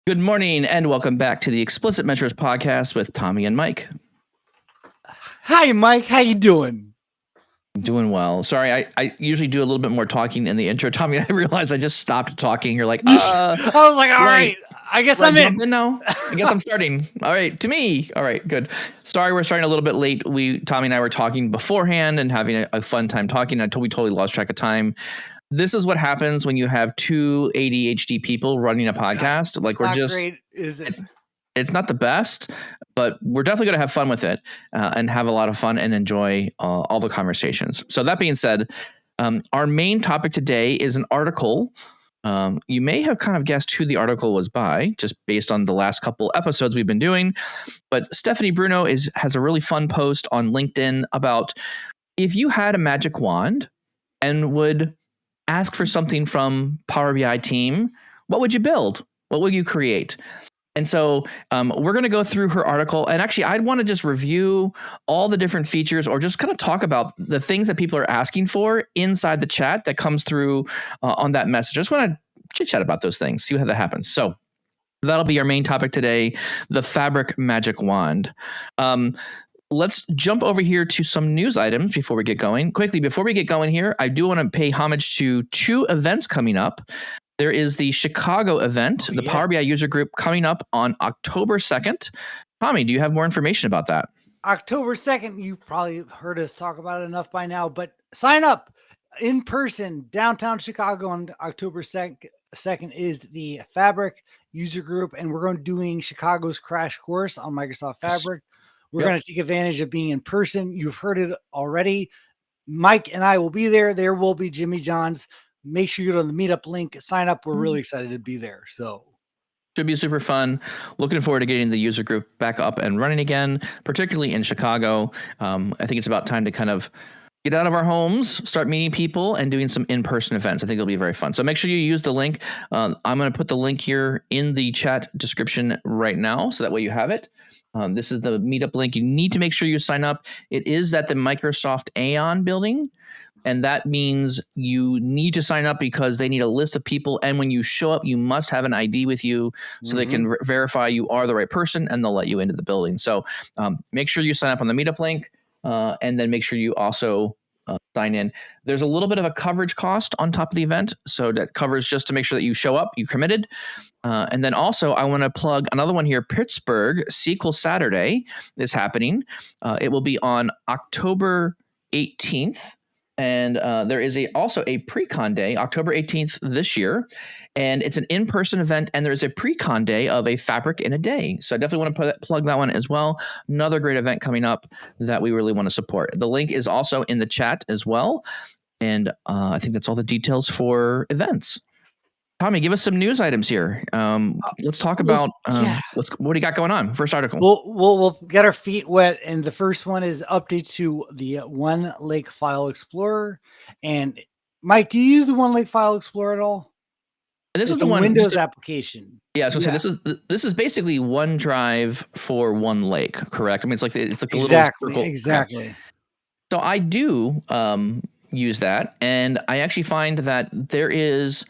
Good morning and welcome back to the Explicit Measures podcast with Tommy and Mike. Hi, Mike. How you doing? Doing well. Sorry, I usually do a little bit more talking in the intro. Tommy, I realized I just stopped talking. You're like, I was like, all right, I guess I'm in. now. I guess I'm starting. All right, to me. All right, good. Sorry, we're starting a little bit late. Tommy and I were talking beforehand and having a fun time talking. We totally lost track of time. This is what happens when you have two ADHD people running a podcast. Like we're just great, is it? It's not the best, but we're definitely going to have fun with it and have a lot of fun and enjoy all the conversations. So that being said, our main topic today is an article. You may have kind of guessed who the article was by, just based on the last couple episodes we've been doing. But Stephanie Bruno has a really fun post on LinkedIn about if you had a magic wand and would ask for something from Power BI team, what would you build? What would you create? And so we're going to go through her article. And actually, I'd want to just review all the different features or just kind of talk about the things that people are asking for inside the chat that comes through on that message. I just want to chit chat about those things, see how that happens. So that'll be our main topic today, the Fabric Magic Wand. Let's jump over here to some news items before we get going. Quickly, before we get going here, I do want to pay homage to two events coming up. There is the Chicago event, the Power BI user group coming up on October 2nd. Tommy, do you have more information about that? October 2nd, you probably heard us talk about it enough by now, but sign up in person, downtown Chicago on October 2nd is the Fabric user group, and we're going to be doing Chicago's crash course on Microsoft Fabric. We're going to take advantage of being in person. You've heard it already. Mike and I will be there. There will be Jimmy John's. Make sure you go to the meetup link, sign up. We're really excited to be there. So should be super fun. Looking forward to getting the user group back up and running again, particularly in Chicago. I think it's about time to kind of get out of our homes, start meeting people and doing some in-person events. I think it'll be very fun. So make sure you use the link. I'm going to put the link here in the chat description right now. So that way you have it. This is the meetup link. You need to make sure you sign up. It is at the Microsoft Aon building. And that means you need to sign up because they need a list of people. And when you show up, you must have an ID with you so they can verify you are the right person and they'll let you into the building. So make sure you sign up on the meetup link and then make sure you also sign in. There's a little bit of a coverage cost on top of the event. So that covers just to make sure that you show up, you committed. And then also I want to plug another one here. Pittsburgh SQL Saturday is happening. It will be on October 18th. And there is also a pre-con day, October 18th this year. And it's an in-person event. And there's a pre-con day of a Fabric in a day. So I definitely want to plug that one as well. Another great event coming up that we really want to support. The link is also in the chat as well. And I think that's all the details for events. Tommy, give us some news items here. Let's talk about what do you got going on? First article. We'll get our feet wet, and the first one is update to the OneLake File Explorer. And Mike, do you use the OneLake File Explorer at all? This is the Windows application. Yeah, so this is basically OneDrive for OneLake, correct? I mean, it's like a little circle. Exactly. So I do use that, and I actually find that there is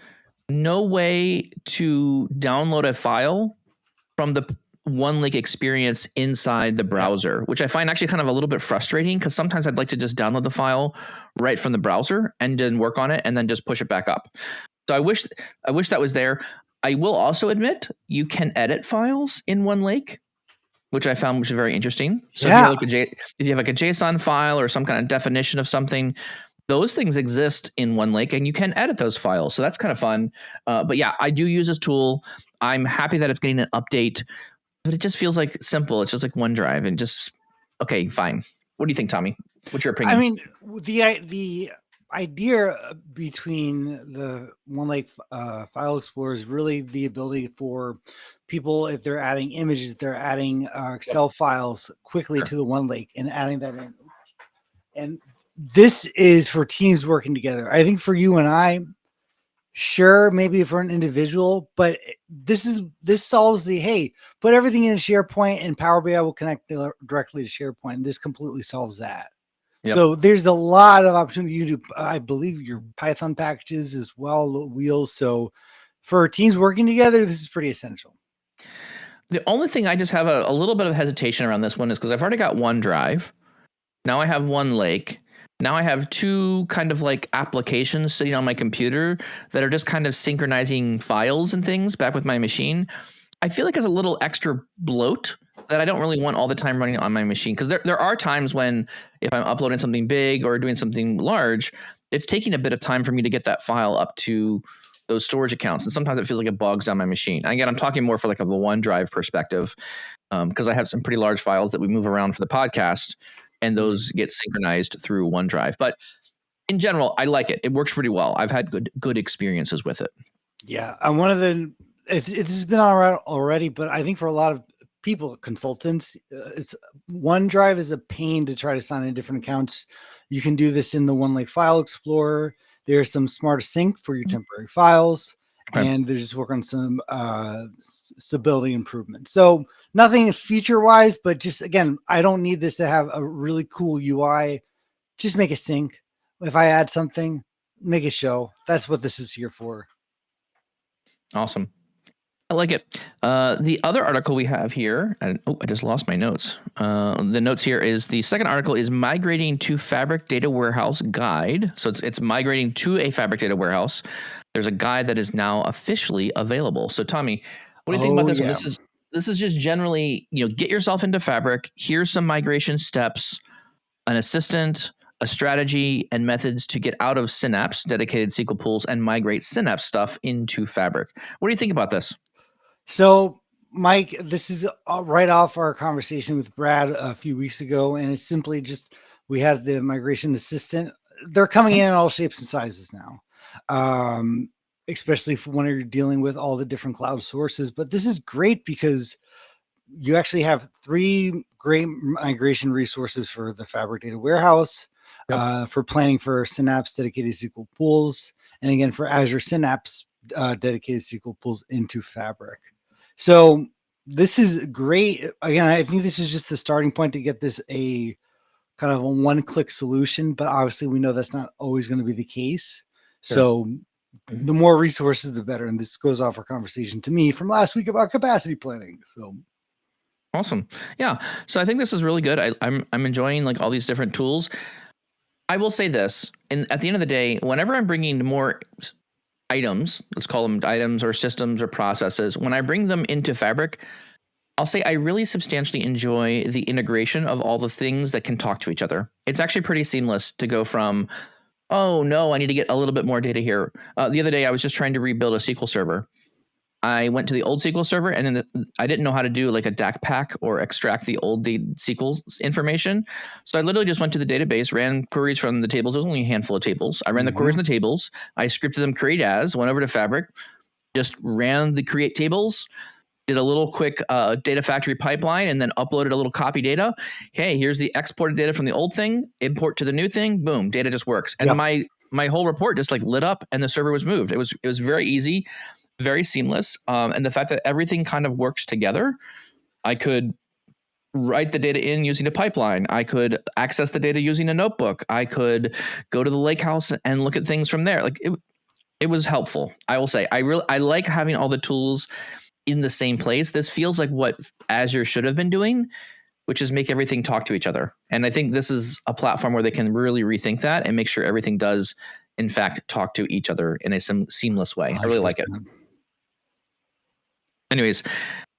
no way to download a file from the OneLake experience inside the browser, which I find actually kind of a little bit frustrating because sometimes I'd like to just download the file right from the browser and then work on it and then just push it back up. So I wish that was there. I will also admit you can edit files in OneLake, which I found is very interesting. So if you have like a JSON file or some kind of definition of something, those things exist in OneLake and you can edit those files. So that's kind of fun. But yeah, I do use this tool. I'm happy that it's getting an update, but it just feels like simple. It's just like OneDrive and just, okay, fine. What do you think, Tommy? What's your opinion? I mean, the idea between the OneLake File Explorer is really the ability for people, if they're adding images, they're adding Excel files quickly to the OneLake and adding that in. And this is for teams working together. I think for you and I, sure, maybe for an individual, but this solves the, hey, put everything in SharePoint and Power BI will connect directly to SharePoint. And this completely solves that. Yep. So there's a lot of opportunity. You do, I believe, your Python packages as well, wheels. So for teams working together, this is pretty essential. The only thing I just have a little bit of hesitation around this one is because I've already got OneDrive. Now I have OneLake. Now I have two kind of like applications sitting on my computer that are just kind of synchronizing files and things back with my machine. I feel like it's a little extra bloat that I don't really want all the time running on my machine. Because there are times when if I'm uploading something big or doing something large, it's taking a bit of time for me to get that file up to those storage accounts. And sometimes it feels like it bogs down my machine. And again, I'm talking more for like a the OneDrive perspective because I have some pretty large files that we move around for the podcast and those get synchronized through OneDrive. But in general, I like it. It works pretty well. I've had good experiences with it. Yeah. And one of the, it's been all right already, but I think for a lot of people, consultants, it's OneDrive is a pain to try to sign in different accounts. You can do this in the OneLake File Explorer. There's some smart sync for your temporary files, and they're just working on some stability improvements. So nothing feature wise, but just again, I don't need this to have a really cool UI. Just make a sync. If I add something, make a show. That's what this is here for. Awesome. I like it. The other article we have here, I just lost my notes. The notes here is the second article is Migrating to Fabric Data Warehouse Guide. So it's migrating to a Fabric Data Warehouse. There's a guide that is now officially available. So Tommy, what do you think about this one? This is just generally, get yourself into Fabric. Here's some migration steps, an assistant, a strategy, and methods to get out of Synapse dedicated SQL pools and migrate Synapse stuff into Fabric. What do you think about this? So, Mike, this is right off our conversation with Brad a few weeks ago, and it's simply just we had the migration assistant. They're coming in all shapes and sizes now, especially for when you're dealing with all the different cloud sources. But this is great because you actually have 3 great migration resources for the Fabric Data Warehouse, for planning for Synapse dedicated SQL pools, and again for Azure Synapse dedicated SQL pools into Fabric. So this is great. Again, I think this is just the starting point to get this a kind of a one-click solution, but obviously we know that's not always going to be the case. Sure. So the more resources, the better. And this goes off our conversation to me from last week about capacity planning. So awesome. Yeah. So I think this is really good. I'm enjoying like all these different tools. I will say this, and at the end of the day, whenever I'm bringing more items, let's call them items or systems or processes, when I bring them into Fabric, I'll say I really substantially enjoy the integration of all the things that can talk to each other. It's actually pretty seamless to go from, oh no, I need to get a little bit more data here. The other day, I was just trying to rebuild a SQL server. I went to the old SQL server and then I didn't know how to do like a DAC pack or extract the old SQL information. So I literally just went to the database, ran queries from the tables. There was only a handful of tables. I ran the queries in the tables. I scripted them create as, went over to Fabric, just ran the create tables, did a little quick data factory pipeline, and then uploaded a little copy data. Hey, here's the exported data from the old thing, import to the new thing, boom, data just works. And my whole report just like lit up and the server was moved. It was very easy. Very seamless. And the fact that everything kind of works together, I could write the data in using a pipeline. I could access the data using a notebook. I could go to the lakehouse and look at things from there. Like it was helpful. I will say, I like having all the tools in the same place. This feels like what Azure should have been doing, which is make everything talk to each other. And I think this is a platform where they can really rethink that and make sure everything does, in fact, talk to each other in a seamless way. 100%. I really like it. Anyways,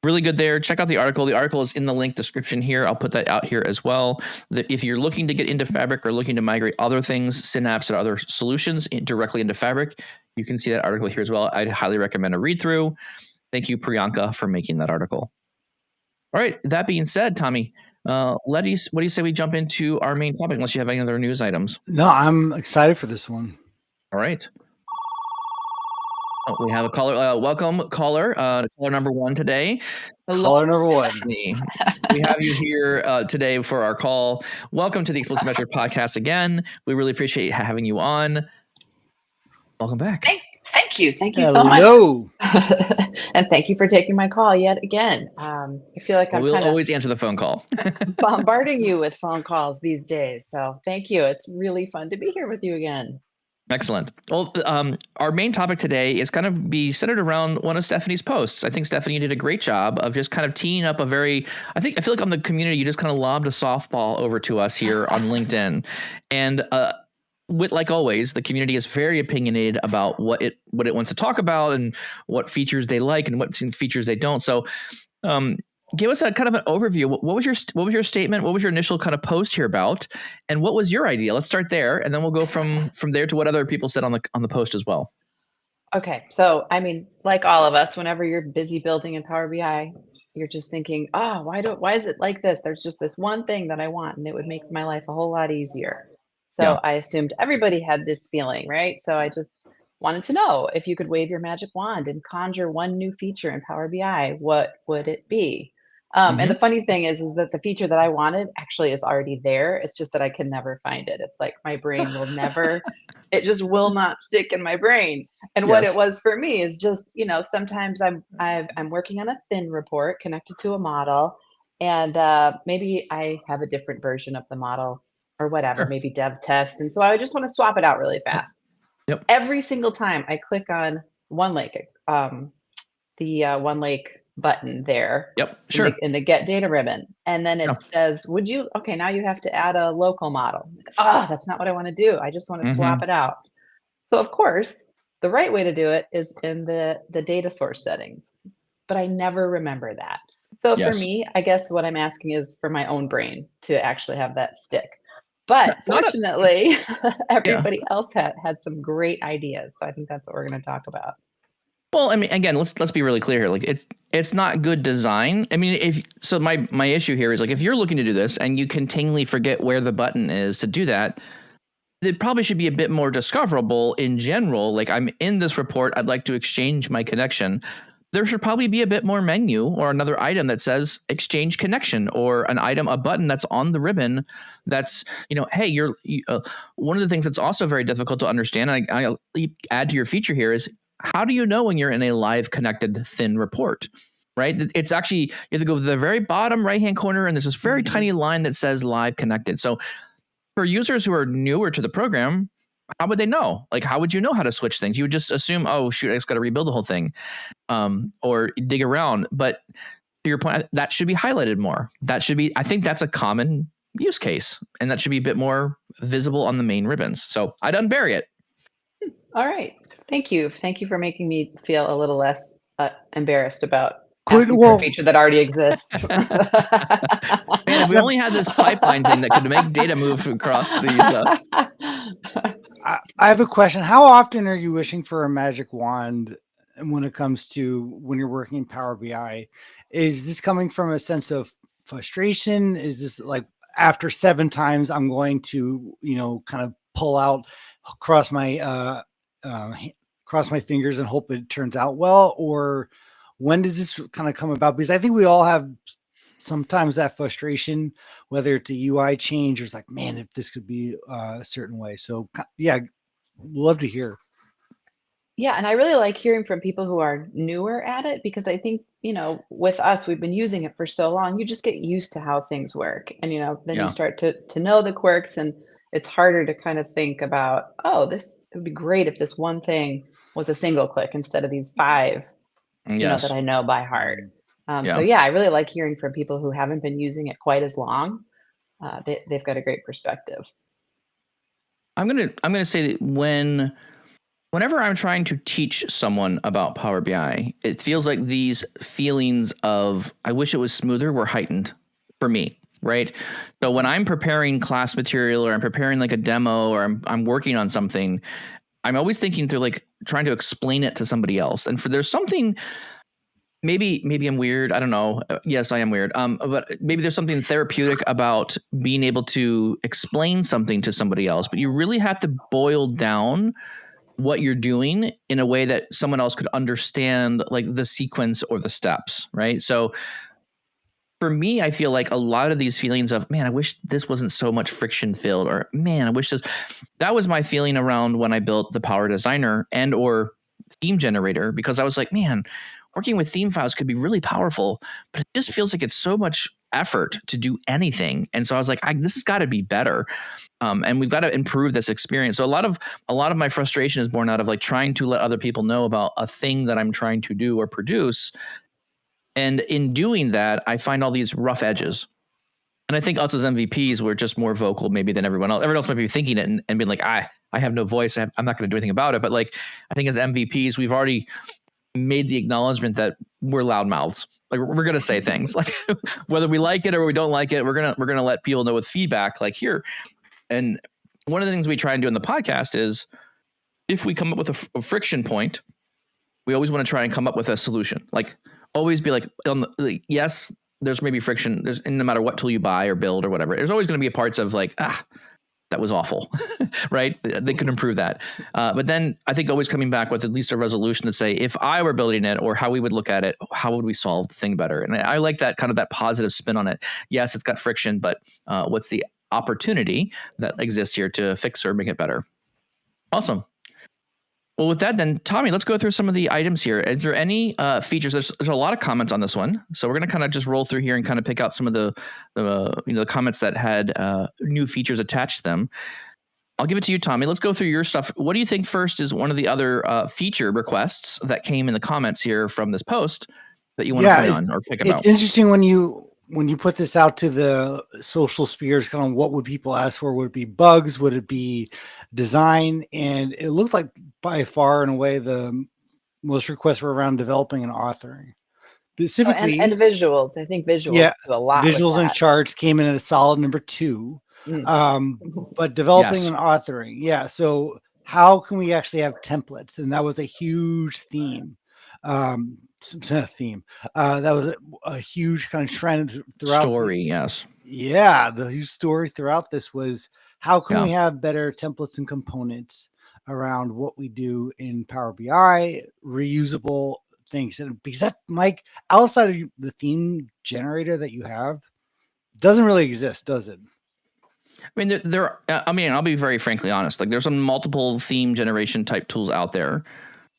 really good there. Check out the article. The article is in the link description here. I'll put that out here as well. If you're looking to get into Fabric or looking to migrate other things, Synapse and other solutions directly into Fabric, you can see that article here as well. I'd highly recommend a read through. Thank you, Priyanka, for making that article. All right. That being said, Tommy, what do you say we jump into our main topic unless you have any other news items? No, I'm excited for this one. All right. We have a caller. Welcome, caller. Caller number 1 today. Hello, caller number 1. We have you here today for our call. Welcome to the Explicit Measure podcast again. We really appreciate having you on. Welcome back. Thank you. Thank you so much. And thank you for taking my call yet again. I feel like we'll always answer the phone call. bombarding you with phone calls these days. So thank you. It's really fun to be here with you again. Excellent. Well, our main topic today is kind of be centered around one of Stephanie's posts. I think Stephanie did a great job of just kind of teeing up I feel like on the community, you just kind of lobbed a softball over to us here on LinkedIn. And like always, the community is very opinionated about what it wants to talk about and what features they like and what features they don't. So give us a kind of an overview. What was your statement? What was your initial kind of post here about? And what was your idea? Let's start there, and then we'll go from there to what other people said on the post as well. Okay. So, I mean, like all of us, whenever you're busy building in Power BI, you're just thinking, oh, why is it like this? There's just this one thing that I want, and it would make my life a whole lot easier. So Yeah. I assumed everybody had this feeling, right? So I just wanted to know if you could wave your magic wand and conjure one new feature in Power BI, what would it be? And the funny thing is that the feature that I wanted actually is already there. It's just that I can never find it. It's like my brain will never, it just will not stick in my brain. And what it Yes. was for me is just, sometimes I'm working on a thin report connected to a model, and maybe I have a different version of the model or whatever, Sure. maybe dev test. And so I would just want to swap it out really fast. Yep. Every single time I click on OneLake, the OneLake button there. Yep. Sure. In the get data ribbon. And then it says, now you have to add a local model. That's not what I want to do. I just want to swap it out. So of course, the right way to do it is in the data source settings, but I never remember that. So for me, I guess what I'm asking is for my own brain to actually have that stick. But fortunately, everybody else had some great ideas. So I think that's what we're going to talk about. Well, I mean, again, let's be really clear here. Like it's not good design. I mean, my issue here is like if you're looking to do this and you continually forget where the button is to do that, it probably should be a bit more discoverable in general. Like I'm in this report, I'd like to exchange my connection. There should probably be a bit more menu or another item that says exchange connection, or a button that's on the ribbon that's, hey, one of the things that's also very difficult to understand, and I'll add to your feature here, is how do you know when you're in a live connected thin report, right? It's actually, you have to go to the very bottom right-hand corner, and there's this very tiny line that says live connected. So for users who are newer to the program, how would they know? Like, how would you know how to switch things? You would just assume, oh, shoot, I just got to rebuild the whole thing, or dig around. But to your point, that should be highlighted more. I think that's a common use case, and that should be a bit more visible on the main ribbons. So I'd unbury it. All right. Thank you. Thank you for making me feel a little less embarrassed about a feature that already exists. Man, if we only had this pipeline thing that could make data move across these. I have a question. How often are you wishing for a magic wand when it comes to when you're working in Power BI? Is this coming from a sense of frustration? Is this like after 7 times I'm going to, kind of pull out, cross my fingers and hope it turns out well? Or when does this kind of come about? Because I think we all have sometimes that frustration, whether it's a UI change or it's like, man, if this could be a certain way. So yeah, love to hear. Yeah, and I really like hearing from people who are newer at it, because I think, with us, we've been using it for so long, you just get used to how things work. And, then you start to know the quirks, and it's harder to kind of think about, it would be great if this one thing was a single click instead of these 5, that I know by heart. So yeah, I really like hearing from people who haven't been using it quite as long. They've got a great perspective. I'm gonna say that whenever I'm trying to teach someone about Power BI, it feels like these feelings of I wish it was smoother were heightened for me, right? So when I'm preparing class material, or I'm preparing like a demo, or I'm working on something, I'm always thinking through like trying to explain it to somebody else. And there's something. Maybe I'm weird. I don't know. Yes, I am weird. But maybe there's something therapeutic about being able to explain something to somebody else. But you really have to boil down what you're doing in a way that someone else could understand, like the sequence or the steps, right? So for me, I feel like a lot of these feelings of, man, I wish this wasn't so much friction filled, or man, I wish this. That was my feeling around when I built the Power Designer and or theme generator, because I was like, man, working with theme files could be really powerful, but it just feels like it's so much effort to do anything. And so I was like, this has got to be better. And we've got to improve this experience. So a lot of my frustration is born out of like trying to let other people know about a thing that I'm trying to do or produce. And in doing that, I find all these rough edges. And I think us as MVPs, we're just more vocal maybe than everyone else. Everyone else might be thinking it and being like, I have no voice. I'm not going to do anything about it. But like, I think as MVPs, we've already made the acknowledgement that we're loudmouths. Like we're going to say things like whether we like it or we don't like it, we're going to let people know with feedback like here. And one of the things we try and do in the podcast is if we come up with a friction point, we always want to try and come up with a solution. Like always be like, yes, there's maybe friction. There's no matter what tool you buy or build or whatever, there's always going to be parts of like, that was awful, right? They could improve that. But then I think always coming back with at least a resolution to say, if I were building it or how we would look at it, how would we solve the thing better? And I like that kind of that positive spin on it. Yes, it's got friction, but what's the opportunity that exists here to fix or make it better? Awesome. Well, with that, then, Tommy, let's go through some of the items here. Is there any features? There's a lot of comments on this one, so we're going to kind of just roll through here and kind of pick out some of the comments that had new features attached to them. I'll give it to you, Tommy. Let's go through your stuff. What do you think first is one of the other feature requests that came in the comments here from this post that you want to put on or pick about? It's interesting when you put this out to the social spheres, kind of what would people ask for? Would it be bugs? Would it be design? And it looked like by far and away the most requests were around developing and authoring. Specifically, and visuals. I think visuals do a lot. Visuals and charts came in at a solid number 2. But developing and authoring. Yeah. So how can we actually have templates? And that was a huge theme. That was a huge kind of trend throughout story. Yes. Yeah. The huge story throughout this was how can we have better templates and components around what we do in Power BI, reusable things. And because that, Mike, outside of the theme generator that you have, doesn't really exist, does it? I mean, I'll be very frankly honest. Like, there's some multiple theme generation type tools out there,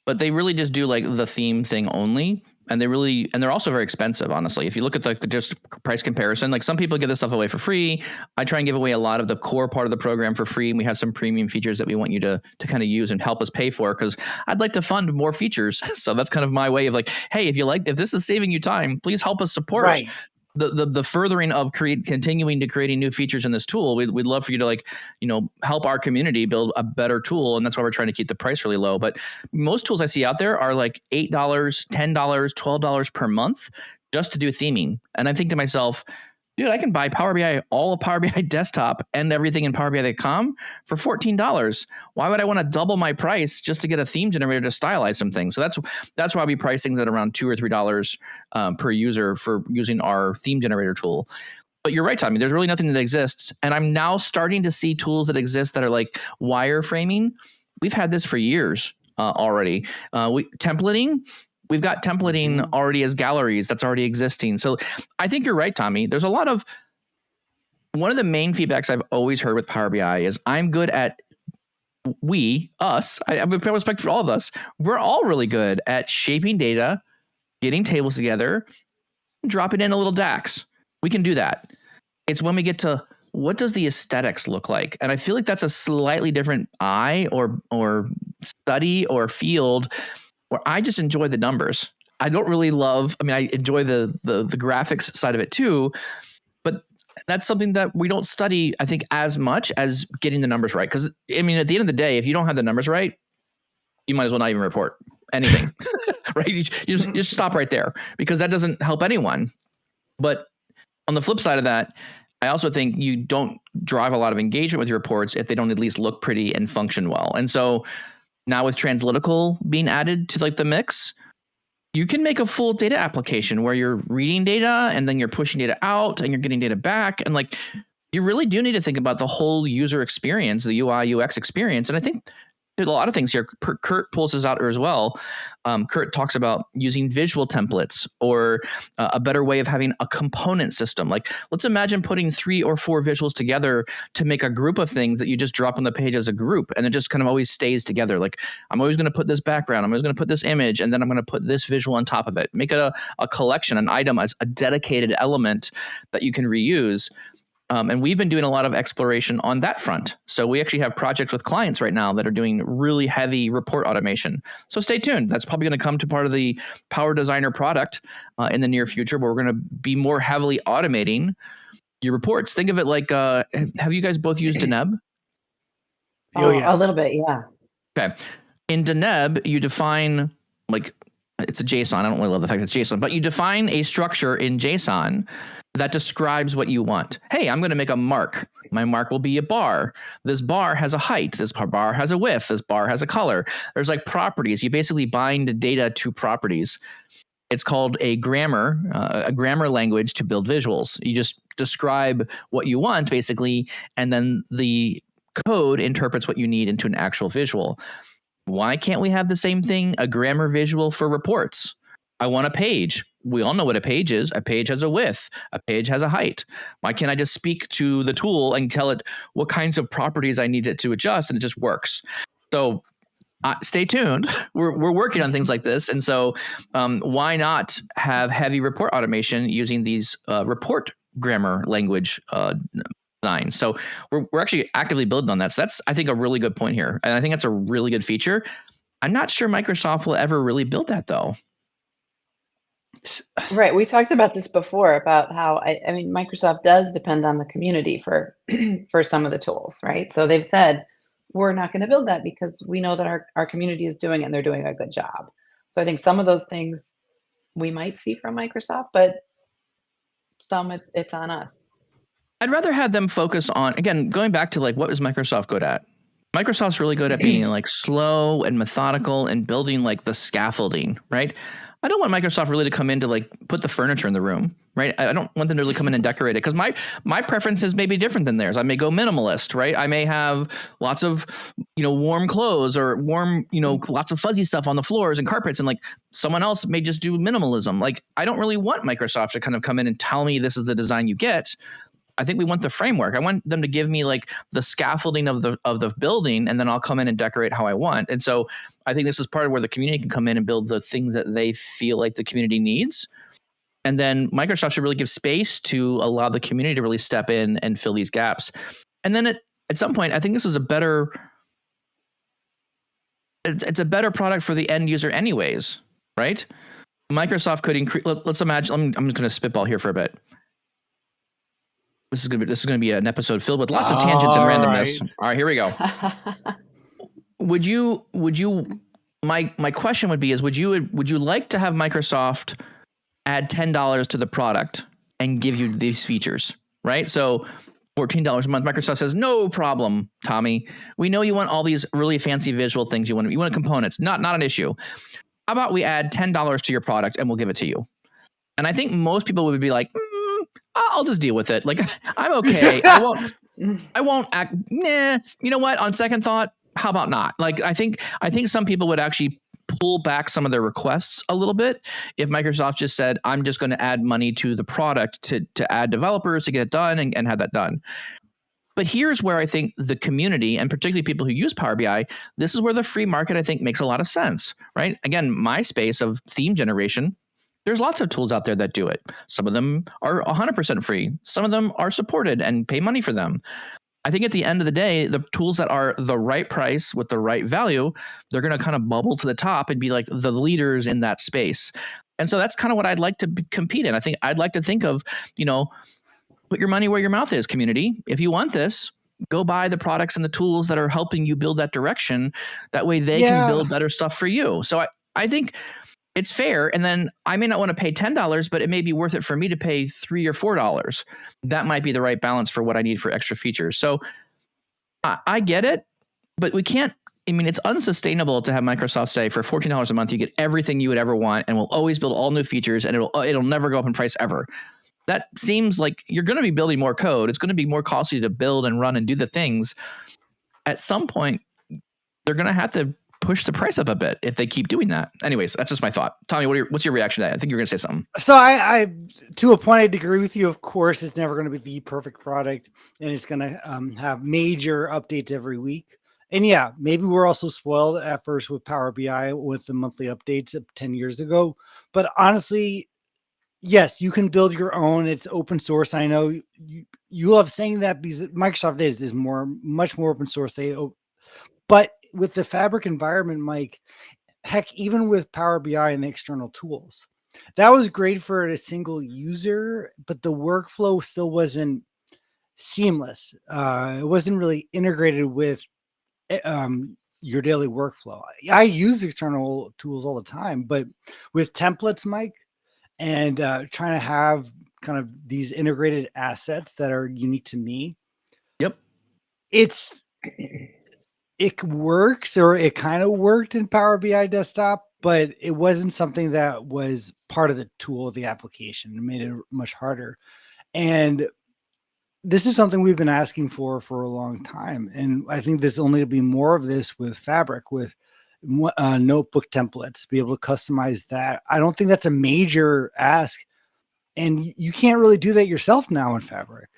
but they really just do like the theme thing only. And they're also very expensive, honestly. If you look at the just price comparison, like some people give this stuff away for free. I try and give away a lot of the core part of the program for free. And we have some premium features that we want you to kind of use and help us pay for, because I'd like to fund more features. So that's kind of my way of like, hey, if this is saving you time, please help us support the furthering of continuing to creating new features in this tool. We'd love for you to help our community build a better tool. And that's why we're trying to keep the price really low. But most tools I see out there are like $8, $10, $12 per month just to do theming. And I think to myself, dude, I can buy Power BI, all of Power BI desktop and everything in Power BI.com for $14. Why would I want to double my price just to get a theme generator to stylize some things? So that's why we price things at around $2 or $3 per user for using our theme generator tool. But you're right, Tommy, there's really nothing that exists. And I'm now starting to see tools that exist that are like wireframing. We've had this for years already. Templating. We've got templating already as galleries that's already existing. So I think you're right, Tommy. There's one of the main feedbacks I've always heard with Power BI is I'm good at us. I have respect for all of us. We're all really good at shaping data, getting tables together, dropping in a little DAX. We can do that. It's when we get to what does the aesthetics look like? And I feel like that's a slightly different eye or study or field where I just enjoy the numbers. I don't really I enjoy the graphics side of it too, but that's something that we don't study, I think, as much as getting the numbers right. Because, I mean, at the end of the day, if you don't have the numbers right, you might as well not even report anything, right? You just stop right there, because that doesn't help anyone. But on the flip side of that, I also think you don't drive a lot of engagement with your reports if they don't at least look pretty and function well. And so now with Translytical being added to like the mix, you can make a full data application where you're reading data and then you're pushing data out and you're getting data back. And like, you really do need to think about the whole user experience, the UI UX experience. And I think did a lot of things here. Kurt pulls this out as well. Kurt talks about using visual templates or a better way of having a component system. Like, let's imagine putting 3 or 4 visuals together to make a group of things that you just drop on the page as a group, and it just kind of always stays together. Like, I'm always going to put this background, I'm always going to put this image, and then I'm going to put this visual on top of it. Make it a collection, an item, as a dedicated element that you can reuse. And we've been doing a lot of exploration on that front. So we actually have projects with clients right now that are doing really heavy report automation. So stay tuned. That's probably going to come to part of the Power Designer product in the near future, where we're going to be more heavily automating your reports. Think of it like, have you guys both used Deneb? Oh, yeah. A little bit, yeah. Okay. In Deneb, you define, like, it's a JSON. I don't really love the fact that it's JSON, but you define a structure in JSON that describes what you want. Hey, I'm going to make a mark. My mark will be a bar. This bar has a height. This bar has a width. This bar has a color. There's like properties. You basically bind data to properties. It's called a grammar language to build visuals. You just describe what you want, basically, and then the code interprets what you need into an actual visual. Why can't we have the same thing, a grammar visual for reports? I want a page. We all know what a page is. A page has a width. A page has a height. Why can't I just speak to the tool and tell it what kinds of properties I need it to adjust, and it just works? So stay tuned. We're working on things like this. And so why not have heavy report automation using these report grammar language design? So we're actually actively building on that. So that's, I think, a really good point here. And I think that's a really good feature. I'm not sure Microsoft will ever really build that, though. Right. We talked about this before, about how, I mean, Microsoft does depend on the community for for some of the tools, right? So they've said, we're not going to build that because we know that our community is doing it and they're doing a good job. So I think some of those things we might see from Microsoft, but some it's on us. I'd rather have them focus on, again, going back to like, what is Microsoft good at? Microsoft's really good at being like slow and methodical and building like the scaffolding, right? I don't want Microsoft really to come in to like put the furniture in the room, right? I don't want them to really come in and decorate it, because my preferences may be different than theirs. I may go minimalist, right? I may have lots of, warm clothes or warm, lots of fuzzy stuff on the floors and carpets, and like someone else may just do minimalism. Like, I don't really want Microsoft to kind of come in and tell me this is the design you get. I think we want the framework. I want them to give me like the scaffolding of the building, and then I'll come in and decorate how I want. And so I think this is part of where the community can come in and build the things that they feel like the community needs. And then Microsoft should really give space to allow the community to really step in and fill these gaps. And then at some point, I think this is it's a better product for the end user anyways, right? Microsoft could increase, let's imagine, I'm just going to spitball here for a bit. This is going to be an episode filled with lots of tangents and randomness. Right. All right, here we go. My question would be would you like to have Microsoft add $10 to the product and give you these features, right? So $14 a month, Microsoft says, no problem, Tommy. We know you want all these really fancy visual things. You want components, not an issue. How about we add $10 to your product and we'll give it to you? And I think most people would be like, I'll just deal with it. Like, I'm okay. I won't act. Nah. You know what? On second thought, how about not? Like, I think some people would actually pull back some of their requests a little bit if Microsoft just said, I'm just going to add money to the product to add developers to get it done and have that done. But here's where I think the community, and particularly people who use Power BI, this is where the free market, I think, makes a lot of sense, right? Again, my space of theme generation, there's lots of tools out there that do it. Some of them are 100% free. Some of them are supported and pay money for them. I think at the end of the day, the tools that are the right price with the right value, they're going to kind of bubble to the top and be like the leaders in that space. And so that's kind of what I'd like to compete in. I think I'd like to think of, put your money where your mouth is, community. If you want this, go buy the products and the tools that are helping you build that direction. That way they can build better stuff for you. So I think it's fair. And then I may not want to pay $10, but it may be worth it for me to pay $3 or $4. That might be the right balance for what I need for extra features. So I get it, but we can't, it's unsustainable to have Microsoft say for $14 a month, you get everything you would ever want, and we'll always build all new features, and it'll never go up in price ever. That seems like you're going to be building more code. It's going to be more costly to build and run and do the things. At some point, they're going to have to push the price up a bit if they keep doing that. Anyways, that's just my thought. Tommy, what's your reaction to that? I think you're going to say something. So I to a point, I'd agree with you. Of course, it's never going to be the perfect product, and it's going to have major updates every week. And yeah, maybe we're also spoiled at first with Power BI with the monthly updates of 10 years ago. But honestly, yes, you can build your own. It's open source. I know you love saying that because Microsoft is much more open source. But with the Fabric environment, Mike, heck, even with Power BI and the external tools, that was great for a single user, but the workflow still wasn't seamless. It wasn't really integrated with your daily workflow. I use external tools all the time, but with templates, Mike, and trying to have kind of these integrated assets that are unique to me. Yep. It works, or it kind of worked in Power BI desktop, but it wasn't something that was part of the tool of the application. It made it much harder. And this is something we've been asking for a long time. And I think there's only to be more of this with Fabric, with notebook templates, be able to customize that. I don't think that's a major ask. And you can't really do that yourself now in Fabric.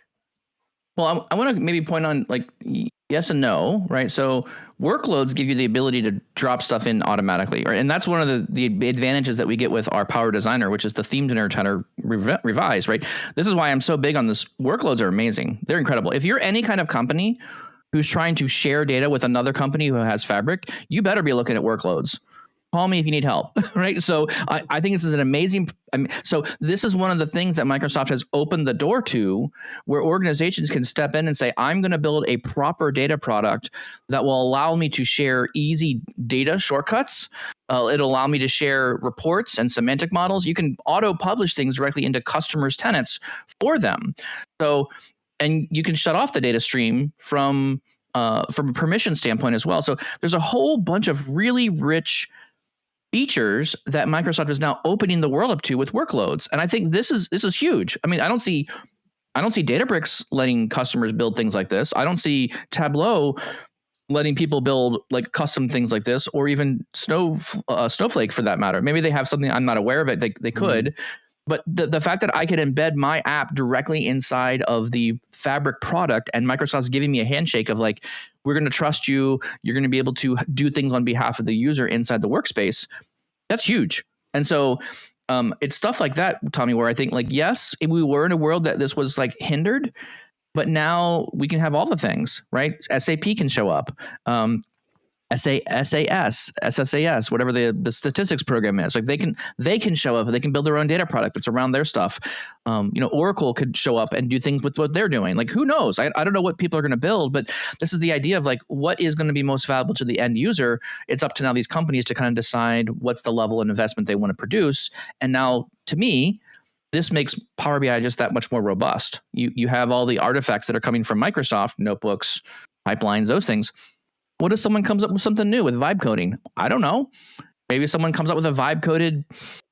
Well, I want to maybe point on like yes and no, right? So workloads give you the ability to drop stuff in automatically, right? And that's one of the advantages that we get with our Power Designer, which is the theme generator revise, right? This is why I'm so big on this. Workloads are amazing. They're incredible. If you're any kind of company who's trying to share data with another company who has Fabric, you better be looking at workloads. Call me if you need help, right? So I think this is an amazing. So this is one of the things that Microsoft has opened the door to, where organizations can step in and say, I'm going to build a proper data product that will allow me to share easy data shortcuts. It'll allow me to share reports and semantic models. You can auto-publish things directly into customers' tenants for them. So, and you can shut off the data stream from a permission standpoint as well. So there's a whole bunch of really rich features that Microsoft is now opening the world up to with workloads. And I think this is huge. I mean, I don't see Databricks letting customers build things like this. I don't see Tableau letting people build like custom things like this, or even Snowflake for that matter. Maybe they have something I'm not aware of it. They could. But the fact that I can embed my app directly inside of the Fabric product, and Microsoft's giving me a handshake of like, we're going to trust you. You're going to be able to do things on behalf of the user inside the workspace. That's huge. And so it's stuff like that, Tommy, where I think like, yes, we were in a world that this was like hindered, but now we can have all the things, right? SAP can show up. SSAS, whatever the statistics program is, like they can show up, they can build their own data product that's around their stuff. Oracle could show up and do things with what they're doing. Like, who knows? I don't know what people are going to build, but this is the idea of like, what is going to be most valuable to the end user? It's up to now these companies to kind of decide what's the level of investment they want to produce. And now, to me, this makes Power BI just that much more robust. You have all the artifacts that are coming from Microsoft, notebooks, pipelines, those things. What if someone comes up with something new with vibe coding? I don't know. Maybe someone comes up with a vibe coded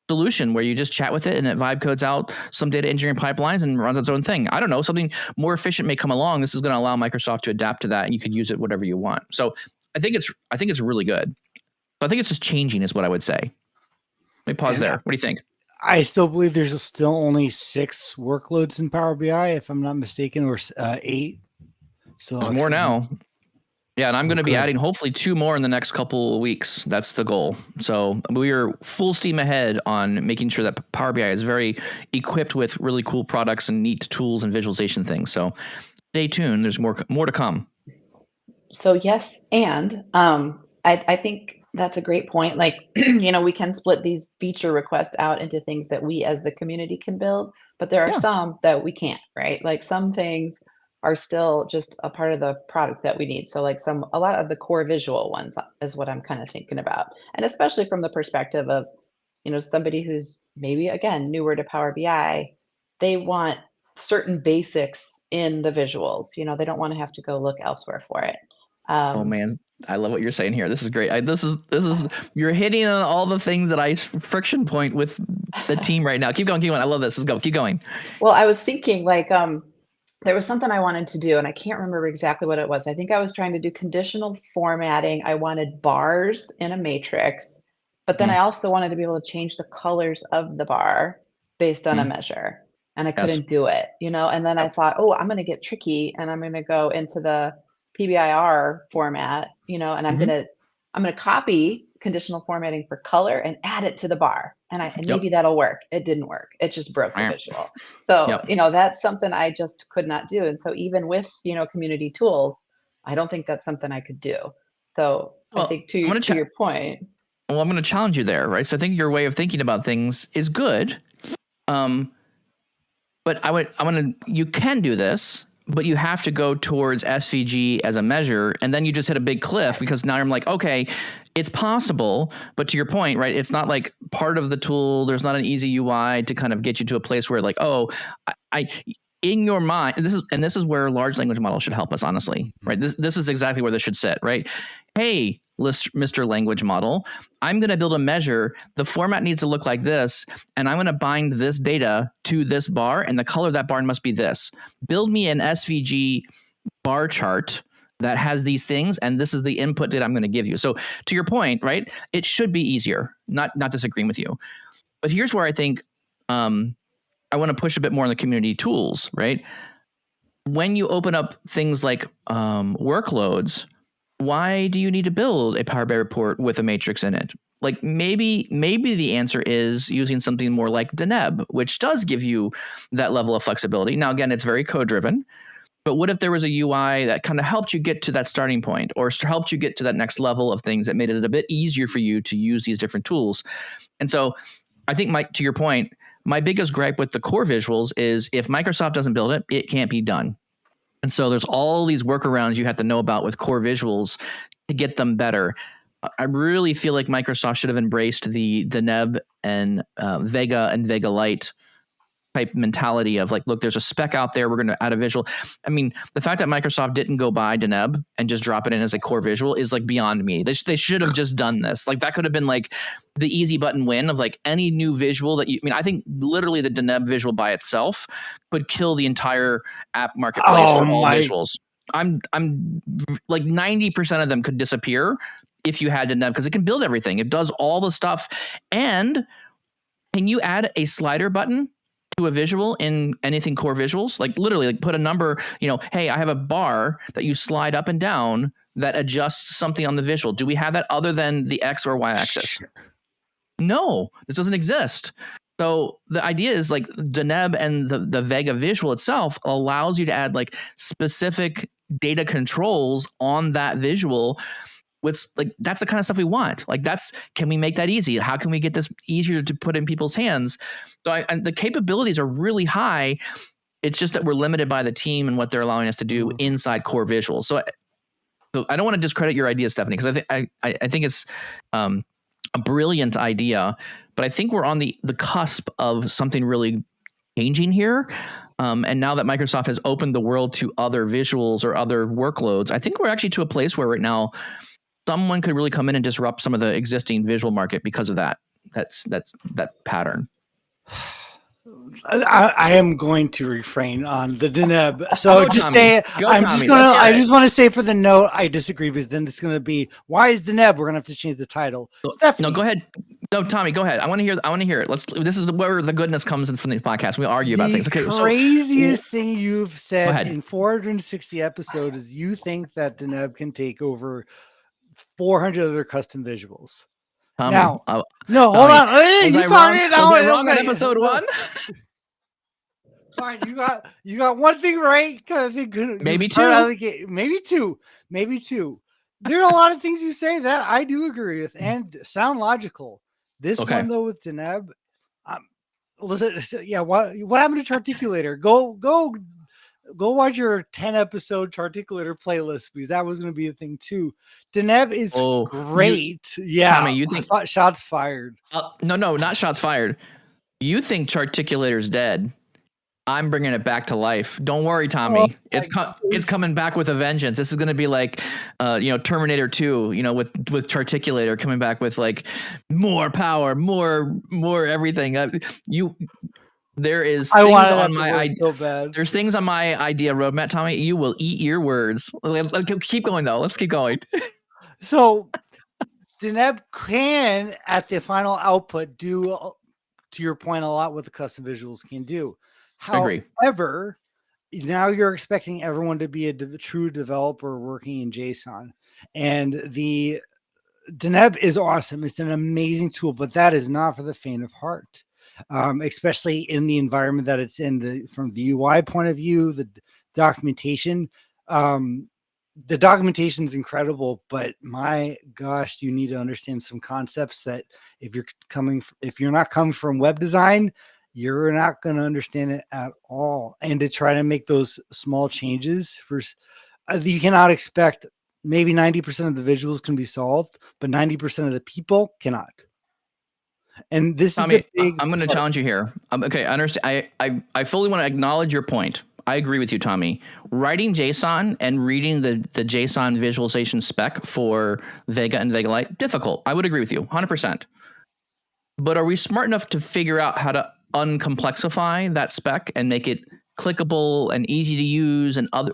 solution where you just chat with it and it vibe codes out some data engineering pipelines and runs its own thing. I don't know. Something more efficient may come along. This is going to allow Microsoft to adapt to that, and you can use it whatever you want. So I think it's really good. So I think it's just changing is what I would say. Let me pause there. What do you think? I still believe there's still only 6 workloads in Power BI, if I'm not mistaken, or 8. So there's more now. Yeah, and I'm going to be adding hopefully 2 more in the next couple of weeks. That's the goal. So we are full steam ahead on making sure that Power BI is very equipped with really cool products and neat tools and visualization things. So stay tuned. There's more to come. So yes, and I think that's a great point. Like, we can split these feature requests out into things that we as the community can build, but there are some that we can't, right? Like some things are still just a part of the product that we need. So like a lot of the core visual ones is what I'm kind of thinking about. And especially from the perspective of, somebody who's maybe, again, newer to Power BI, they want certain basics in the visuals. They don't want to have to go look elsewhere for it. Oh man, I love what you're saying here. This is great. This is you're hitting on all the things that I friction point with the team right now. Keep going. I love this. Let's go. Keep going. Well, I was thinking like, there was something I wanted to do, and I can't remember exactly what it was. I think I was trying to do conditional formatting. I wanted bars in a matrix, but then I also wanted to be able to change the colors of the bar based on a measure, and I Yes. couldn't do it, and then I thought, oh, I'm going to get tricky, and I'm going to go into the PBIR format, and I'm going to copy conditional formatting for color and add it to the bar. And maybe that'll work. It didn't work. It just broke the visual. So, that's something I just could not do. And so even with, community tools, I don't think that's something I could do. So I think to your point. Well, I'm going to challenge you there, right? So I think your way of thinking about things is good. But you can do this, but you have to go towards SVG as a measure. And then you just hit a big cliff because now I'm like, okay, it's possible. But to your point, right, it's not like part of the tool. There's not an easy UI to kind of get you to a place where like, oh, in your mind, this is where large language models should help us, honestly, right? This is exactly where this should sit, right? Hey, Mr. Language Model, I'm going to build a measure. The format needs to look like this, and I'm going to bind this data to this bar, and the color of that bar must be this. Build me an SVG bar chart that has these things, and this is the input data I'm going to give you. So to your point, right, it should be easier, not disagreeing with you. But here's where I think I want to push a bit more on the community tools, right? When you open up things like workloads, why do you need to build a Power BI report with a matrix in it? Like maybe the answer is using something more like Deneb, which does give you that level of flexibility. Now, again, it's very code driven, but what if there was a UI that kind of helped you get to that starting point or helped you get to that next level of things that made it a bit easier for you to use these different tools? And so I think, Mike, to your point, my biggest gripe with the core visuals is if Microsoft doesn't build it, it can't be done. And so there's all these workarounds you have to know about with core visuals to get them better. I really feel like Microsoft should have embraced the Deneb and Vega and Vega Lite type mentality of like, look, there's a spec out there. We're going to add a visual. I mean, the fact that Microsoft didn't go buy Deneb and just drop it in as a core visual is like beyond me. They should have just done this. Like that could have been like the easy button win of like any new visual that I think literally the Deneb visual by itself could kill the entire app marketplace for all visuals. I'm like 90% of them could disappear if you had Deneb because it can build everything. It does all the stuff. And can you add a slider button to a visual in anything core visuals? Like literally like put a number, hey, I have a bar that you slide up and down that adjusts something on the visual. Do we have that other than the X or Y axis? Sure. No, this doesn't exist. So the idea is like Deneb and the Vega visual itself allows you to add like specific data controls on that visual. That's the kind of stuff we want. Like can we make that easy? How can we get this easier to put in people's hands? So the capabilities are really high. It's just that we're limited by the team and what they're allowing us to do inside core visuals. So I don't want to discredit your idea, Stephanie, because I think it's a brilliant idea, but I think we're on the cusp of something really changing here. And now that Microsoft has opened the world to other visuals or other workloads, I think we're actually to a place where right now someone could really come in and disrupt some of the existing visual market because of that. That's that pattern. I am going to refrain on the Deneb. So just Tommy. say I just want to say for the note I disagree because then it's going to be why is Deneb? We're going to have to change the title. Stephanie. No, go ahead. No, Tommy, go ahead. I want to hear it. This is where the goodness comes in from the podcast. We argue about things. Okay, craziest thing you've said in 460 episodes is you think that Deneb can take over 400 other custom visuals. Tommy, now, no, hold on. Hey, was I wrong on episode 1? Fine, you got one thing right. Kind of thing. Maybe 2. Maybe two. There are a lot of things you say that I do agree with and sound logical. This one though with Deneb, listen, yeah. What happened to Charticulator? Go watch your 10 episode Charticulator playlist because that was going to be a thing too. Deneb is great. Tommy, you think shots fired? No, not shots fired. You think Charticulator's dead? I'm bringing it back to life. Don't worry, Tommy. It's coming back with a vengeance. This is going to be like, Terminator 2. With Charticulator coming back with like more power, more everything. There is I things wanted that on to my work so bad. There's things on my idea roadmap, Tommy. You will eat your words. Keep going though. Let's keep going. So Deneb can, at the final output, do, to your point, a lot what the custom visuals can do. Agree. However, now you're expecting everyone to be a true developer working in JSON, and the Deneb is awesome. It's an amazing tool, but that is not for the faint of heart, especially in the environment that it's in. From the UI point of view, the documentation. The documentation is incredible, but my gosh, you need to understand some concepts that if you're not coming from web design, you're not going to understand it at all. And to try to make those small changes you cannot expect. Maybe 90% of the visuals can be solved, but 90% of the people cannot. And this Tommy, is the big. I'm going to challenge you here. Okay, I understand. I fully want to acknowledge your point. I agree with you, Tommy. Writing JSON and reading the JSON visualization spec for Vega and Vega Lite, difficult. I would agree with you, 100%. But are we smart enough to figure out how to uncomplexify that spec and make it clickable and easy to use and other?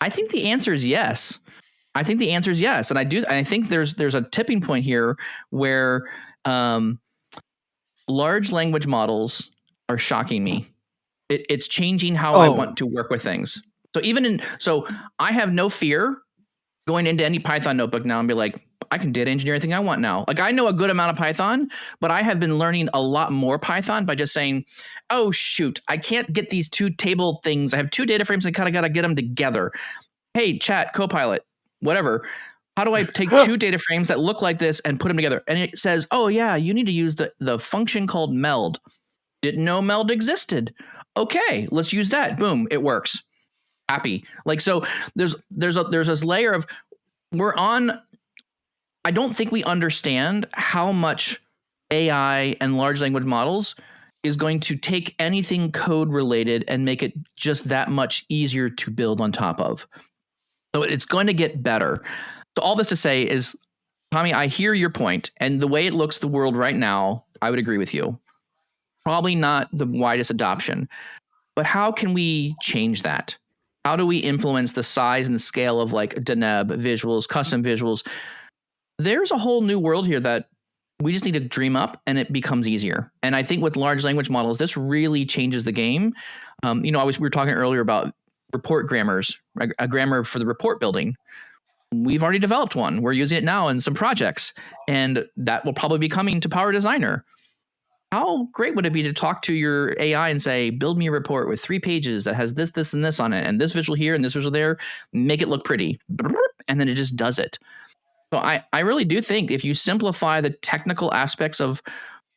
I think the answer is yes. I think the answer is yes, and I think there's a tipping point here where large language models are shocking me. It's changing how I want to work with things. So I have no fear going into any Python notebook now and be like, I can data engineer anything I want now. Like I know a good amount of Python, but I have been learning a lot more Python by just saying, oh shoot, I can't get these two table things. I have two data frames and kind of got to get them together. Hey, chat, Copilot, whatever. How do I take two data frames that look like this and put them together? And it says, oh yeah, you need to use the function called meld. Didn't know meld existed. Okay, let's use that. Boom, it works. Happy. Like, so there's this layer of I don't think we understand how much AI and large language models is going to take anything code related and make it just that much easier to build on top of. So it's going to get better. So all this to say is, Tommy, I hear your point, and the way it looks the world right now, I would agree with you. Probably not the widest adoption, but how can we change that? How do we influence the size and scale of like Deneb visuals, custom visuals? There's a whole new world here that we just need to dream up and it becomes easier. And I think with large language models, this really changes the game. We were talking earlier about report grammars, a grammar for the report building. We've already developed one. We're using it now in some projects, and that will probably be coming to Power Designer. How great would it be to talk to your AI and say, build me a report with 3 pages that has this, this, and this on it, and this visual here and this visual there, make it look pretty, and then it just does it. So I really do think if you simplify the technical aspects of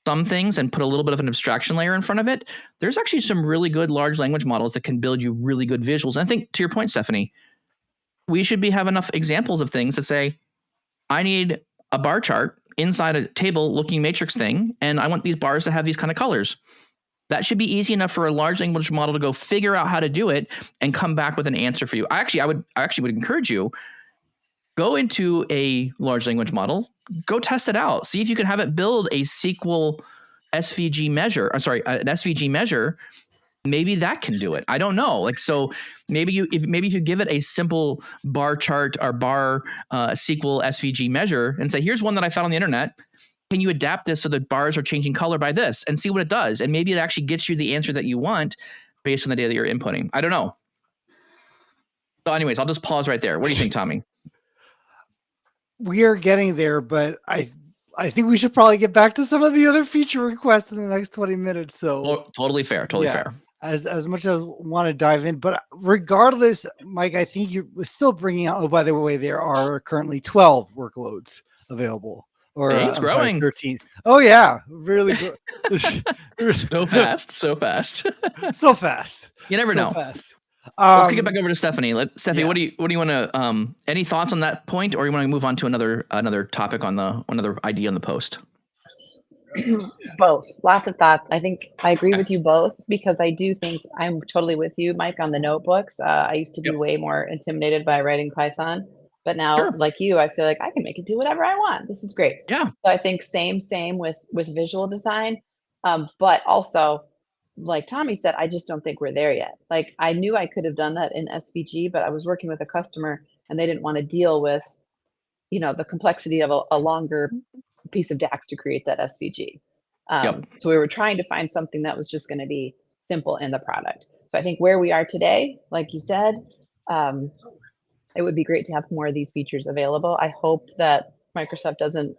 some things and put a little bit of an abstraction layer in front of it, there's actually some really good large language models that can build you really good visuals. And I think, to your point, Stephanie, we should have enough examples of things that say, I need a bar chart inside a table looking matrix thing, and I want these bars to have these kind of colors. That should be easy enough for a large language model to go figure out how to do it and come back with an answer for you. I actually would encourage you, go into a large language model, go test it out, see if you can have it build a SQL SVG measure. an SVG measure. Maybe that can do it. I don't know. Like, so maybe if you give it a simple bar chart or bar SQL SVG measure and say, here's one that I found on the internet. Can you adapt this so the bars are changing color by this and see what it does? And maybe it actually gets you the answer that you want based on the data that you're inputting. I don't know. So anyways, I'll just pause right there. What do you think, Tommy? We are getting there, but I think we should probably get back to some of the other feature requests in the next 20 minutes. So totally fair. Fair. As much as I want to dive in, but regardless, Mike, I think you're still bringing out, oh, by the way, there are currently 12 workloads available. Or it's growing. 13. Oh yeah, really good. so fast. So fast. You never know. Fast. Let's kick it back over to Stephanie. Stephanie, yeah. what do you want to? Any thoughts on that point, or you want to move on to another topic on another idea on the post? Both. Lots of thoughts. I think I agree with you both, because I do think I'm totally with you, Mike, on the notebooks. I used to be way more intimidated by writing Python, but now, like you, I feel like I can make it do whatever I want. This is great. Yeah. So I think same with visual design, but also like Tommy said, I just don't think we're there yet. Like I knew I could have done that in SVG, but I was working with a customer and they didn't want to deal with, the complexity of a longer piece of DAX to create that SVG. Yep. So we were trying to find something that was just going to be simple in the product. So I think where we are today, like you said, it would be great to have more of these features available. I hope that Microsoft doesn't,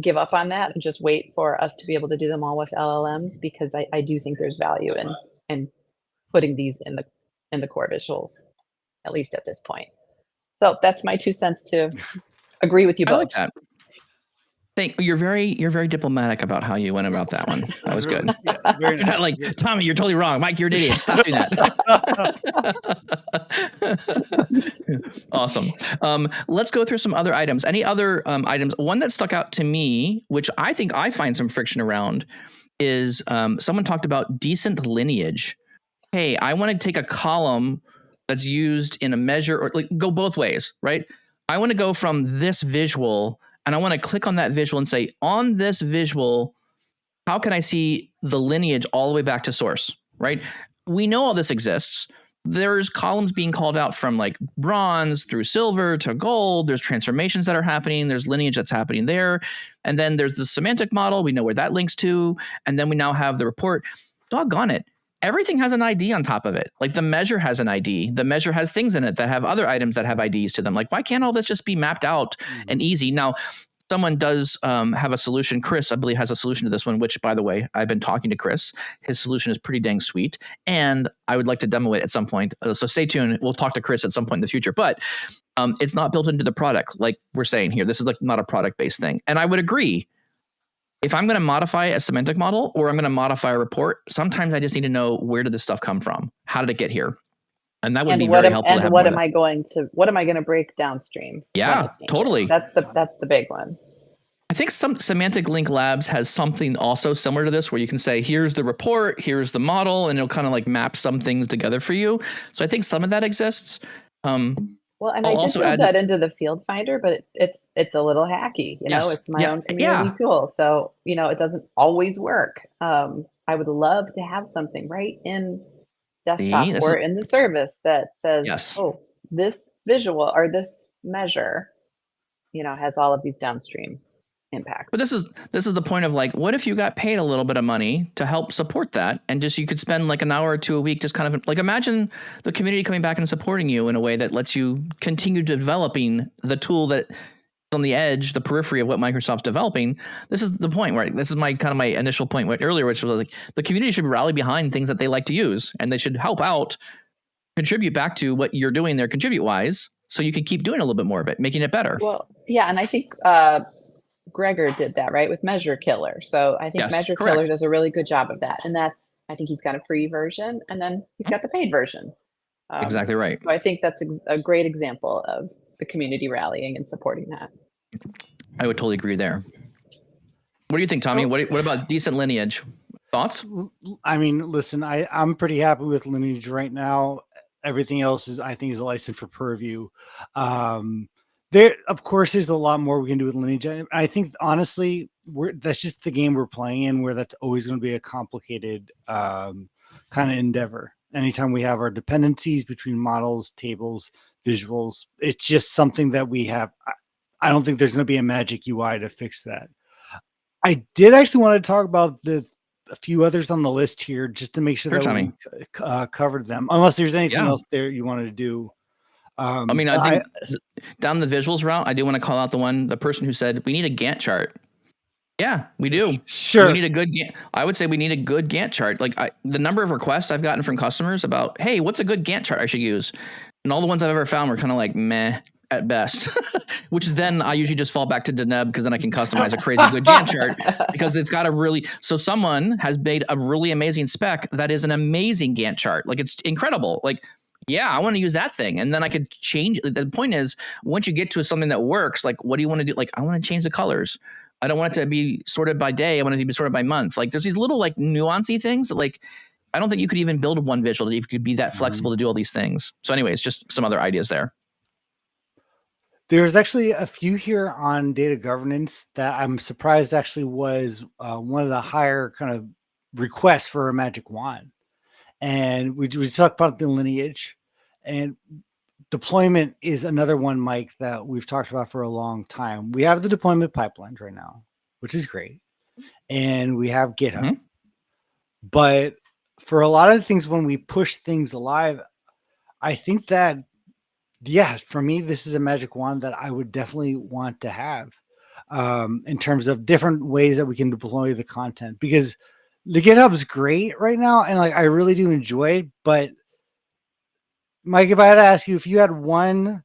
give up on that and just wait for us to be able to do them all with LLMs, because I do think there's value in putting these in the core visuals, at least at this point. So that's my 2 cents to agree with you both. I like that. You're very diplomatic about how you went about that one. That was good. Yeah, very You're not like, Tommy, you're totally wrong. Mike, you're an idiot. Stop doing that. Awesome. Let's go through some other items. Any other items? One that stuck out to me, which I think I find some friction around, is someone talked about decent lineage. Hey, I want to take a column that's used in a measure, or like go both ways, right? I want to go from this visual and I want to click on that visual and say, on this visual, how can I see the lineage all the way back to source, right? We know all this exists. There's columns being called out from like bronze through silver to gold. There's transformations that are happening. There's lineage that's happening there. And then there's the semantic model. We know where that links to. And then we now have the report. Doggone it. Everything has an ID on top of it. Like the measure has an ID. The measure has things in it that have other items that have IDs to them. Like, why can't all this just be mapped out and easy? Now, someone does have a solution. Chris, I believe, has a solution to this one, which, by the way, I've been talking to Chris. His solution is pretty dang sweet. And I would like to demo it at some point. So stay tuned. We'll talk to Chris at some point in the future. But it's not built into the product like we're saying here. This is like not a product-based thing. And I would agree. If I'm going to modify a semantic model or I'm going to modify a report, sometimes I just need to know, where did this stuff come from? How did it get here? And that would be very helpful. And what am I going to break downstream? Yeah, totally. That's the big one. I think some Semantic Link Labs has something also similar to this, where you can say, here's the report, here's the model, and it'll kind of like map some things together for you. So I think some of that exists. Well, and I did build that into the field finder, but it's a little hacky. It's my own community tool, so it doesn't always work. I would love to have something right in desktop or in the service that says, oh, this visual or this measure, has all of these downstream impacts. But this is the point of like, what if you got paid a little bit of money to help support that, and just you could spend like an hour or two a week just kind of like, imagine the community coming back and supporting you in a way that lets you continue developing the tool that is on the edge, the periphery of what Microsoft's developing. This is the point where this is my initial point earlier, which was like the community should rally behind things that they like to use, and they should help out, contribute back to what you're doing there, contribute wise, so you can keep doing a little bit more of it, making it better. Well, yeah, and I think Gregor did that, right, with Measure Killer. So I think Measure Killer does a really good job of that. And I think he's got a free version, and then he's got the paid version. Exactly right. So I think that's a great example of the community rallying and supporting that. I would totally agree there. What do you think, Tommy? What about decent lineage? Thoughts? I mean, listen, I'm pretty happy with lineage right now. Everything else is, I think, is a license for purview. There, of course, there's a lot more we can do with lineage. I think, honestly, that's just the game we're playing in, where that's always going to be a complicated kind of endeavor. Anytime we have our dependencies between models, tables, visuals, it's just something that we have. I don't think there's going to be a magic UI to fix that. I did actually want to talk about a few others on the list here, just to make sure that we covered them, unless there's anything else there you wanted to do. I think down the visuals route, I do want to call out the person who said we need a Gantt chart. Yeah, we do. Sure. We need a good I would say we need a good Gantt chart. Like the number of requests I've gotten from customers about, hey, what's a good Gantt chart I should use? And all the ones I've ever found were kind of like meh at best, which is then I usually just fall back to Deneb, because then I can customize a crazy good Gantt chart, because it's got so someone has made a really amazing spec that is an amazing Gantt chart. Like, it's incredible. Like, yeah, I want to use that thing. And then I could change. The point is, once you get to something that works, like, what do you want to do? Like, I want to change the colors. I don't want it to be sorted by day. I want it to be sorted by month. Like, there's these little like nuancy things that, like, I don't think you could even build one visual that you could be that flexible to do all these things. So anyways, just some other ideas there. There's actually a few here on data governance that I'm surprised actually was one of the higher kind of requests for a magic wand. And we talked about the lineage, and deployment is another one, Mike, that we've talked about for a long time. We have the deployment pipelines right now, which is great. And we have GitHub. Mm-hmm. But for a lot of things, when we push things live, I think that, for me, this is a magic wand that I would definitely want to have in terms of different ways that we can deploy the content, because the GitHub is great right now, and like I really do enjoy it. But Mike, if I had to ask you, if you had one,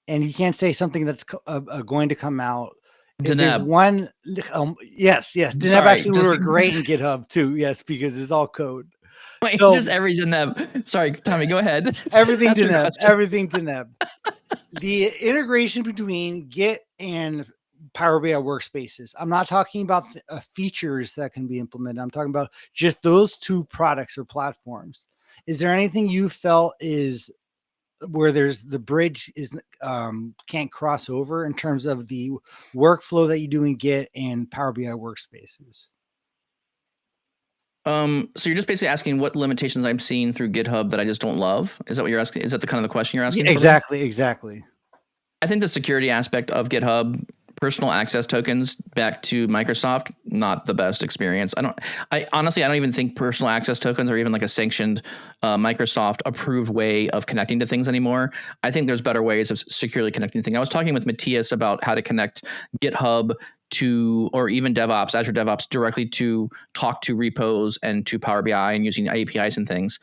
and you can't say something that's going to come out, if there's one, yes, Deneb actually would work great in GitHub too. Yes, because it's all code. Wait, so, just every Deneb. Sorry, Tommy, go ahead. Everything Deneb. The integration between Git and Power BI workspaces. I'm not talking about features that can be implemented. I'm talking about just those two products or platforms. Is there anything you felt is where there's the bridge is can't cross over in terms of the workflow that you do in Git and Power BI workspaces? So you're just basically asking what limitations I'm seeing through GitHub that I just don't love. Is that what you're asking? Is that the kind of the question you're asking? Exactly. I think the security aspect of GitHub, personal access tokens back to Microsoft, not the best experience. I honestly don't even think personal access tokens are even like a sanctioned Microsoft approved way of connecting to things anymore. I think there's better ways of securely connecting things. I was talking with Matthias about how to connect GitHub to, or even DevOps, Azure DevOps, directly to talk to repos and to Power BI and using APIs and things.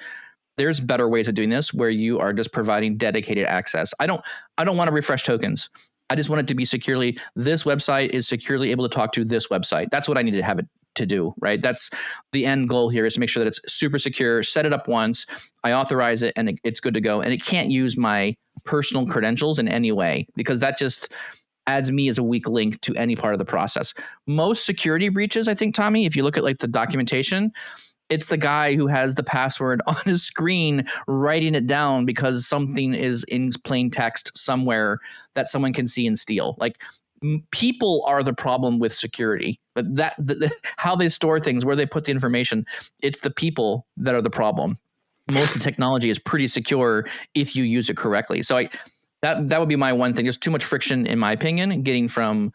There's better ways of doing this where you are just providing dedicated access. I don't want to refresh tokens. I just want it to be securely. This website is securely able to talk to this website. That's what I need to have it to do, right? That's the end goal here, is to make sure that it's super secure. Set it up once, I authorize it, and it's good to go. And it can't use my personal credentials in any way, because that just adds me as a weak link to any part of the process. Most security breaches, I think, Tommy, if you look at like the documentation, it's the guy who has the password on his screen writing it down because something is in plain text somewhere that someone can see and steal. Like, people are the problem with security, but how they store things, where they put the information, it's the people that are the problem. Most of the technology is pretty secure if you use it correctly. So that would be my one thing. There's too much friction, in my opinion, getting from